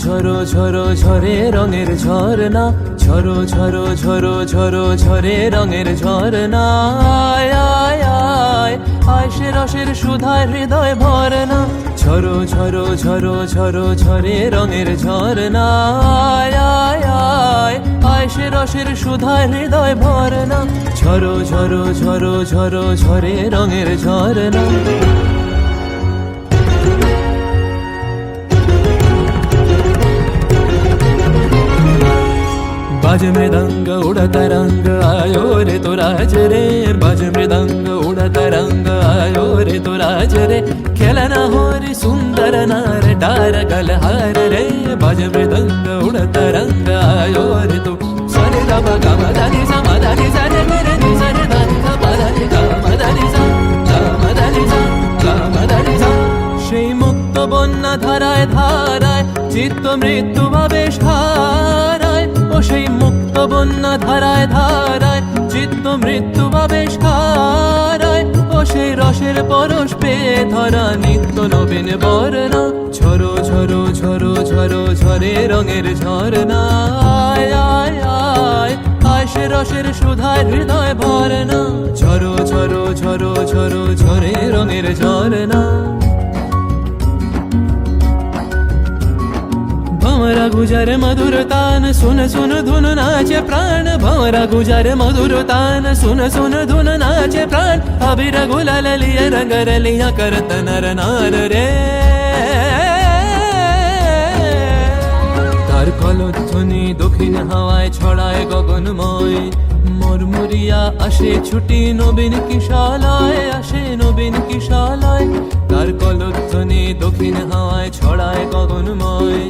ঝরো ঝরো ঝরে রঙের ঝরনা, ঝরো ঝরো ঝরো ঝরো ঝরে রঙের ঝরনা। আয় আয় আয় আয় সে রসের সুধায় হৃদয় ভরনা, ঝরো ঝরো ঝরো ঝরো ঝরে রঙের ঝরনা। আয় আয় আয় আয় সে রসের সুধায় হৃদয় ভরনা, ঝরো ঝরো ঝরো ঝরো ঝরে রঙের ঝরনা। बाज मृदंग उड़ता रंग आयो रे तो राज रे, बाज मृदंग उड़ता रंग आयो रे तो राज रे। खेलना हो रे सुंदर नार डार गलहार रे, बाज मृदंग उड़ता रंग आयो रे तो सरे दा गा मा दा नि सा मा दा नि सा रे रे नि सा रे दा नि सा पा दा नि गा मा दा नि सा गा मा दा नि सा गा मा दा नि सा। সেই মুক্ত বন্যা ধারায় ধারায় চিত্ত মৃত্যু ভাবে হারায়, ও সেই মুক্ত বন্যা ধারায় ধারায় চিত্ত মৃত্যু ভাবে হারায়। ও সেই রসের পরশ পেয়ে ধরা নিত্য নবীন বর্ণা, ঝরো ঝরো ঝরো ঝরো ঝরে রঙের ঝরনা। আয় আয় আয় আয় সে রসের সুধায় হৃদয় ভরনা, ঝরো ঝরো ঝরো ঝরো ঝরে রঙের ঝরনা। भंवरा गुजर मधुर तान सुन सुन धुन नाचे प्राण, भंवरा गुजर मधुर तान सुन सुन धुन नाचे प्राण। अबीर गुलाल लिया रंग रलिया करत नर नार रे, तार कलध्वनि दक्षिण हावाয় ছড়ায় গগনময়। মরমরিয়া আসে ছুটি নবীন কিশালয়, আসে নবীন কিশালয়। তার কলধ্বনি দক্ষিণ হাওয়ায় ছড়ায় গগনময়।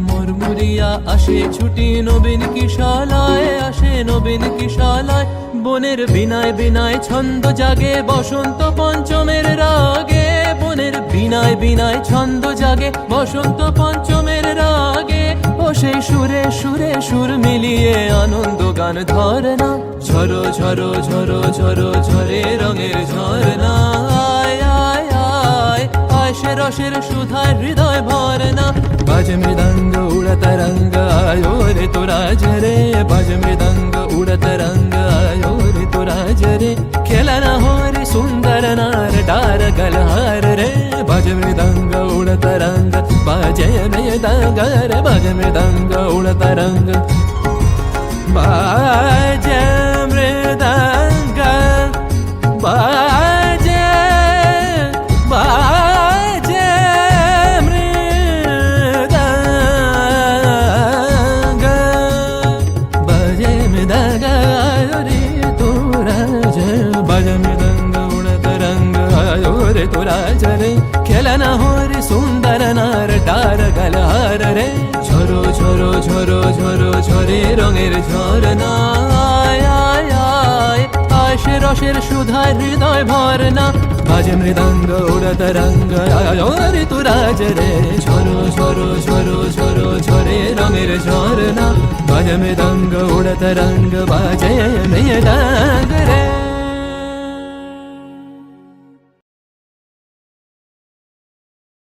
মরমরিয়া আসে ছুটি নবীন কিশালয়, আসে নবীন কিশালয়। বনের বিনায় বিনায় ছন্দ জাগে বসন্ত পঞ্চমের রাগে, বনের বিনায় বিনায় ছন্দ জাগে বসন্ত পঞ্চমের রাগে। ও সেই সুরে সুরে সুর মিলিয়ে আনন্দ গান ধরনা, ঝরো ঝরো ঝরো ঝরো ঝরে রঙের ঝরনা। আয় আয় আয় আয় সে রসের সুধায় হৃদয় ভরনা, बाज मृदंग उड़ता रंग आयो रे तो राज रे, बाज मृदंग उड़ता रंग आयो रे तो राज रे। खेलना हो रे सुंदर नार डार गलहार रे, बाज मृदंग उड़ता रंग बाजे मृदंग रे, बाज मृदंग उड़ता रंग बाजे मृदंग बाजे बाजे तो राज रे। खेलना हो रे सुंदर नार डार गलहार रे, झरो झरो झरो झरो झरे रঙের ঝরনা। আয় আয় আয় আয় সে রসের সুধায় হৃদয় ভরনা, বাজে মৃদঙ্গ উড়ত রঙ্গ আয় রে তো রাজ রে। ঝরো ঝরো ঝরো ঝরো ঝরে রঙের ঝরনা, বাজে মৃদঙ্গ উড়ত রঙ্গ বাজে মৃদঙ্গ রে।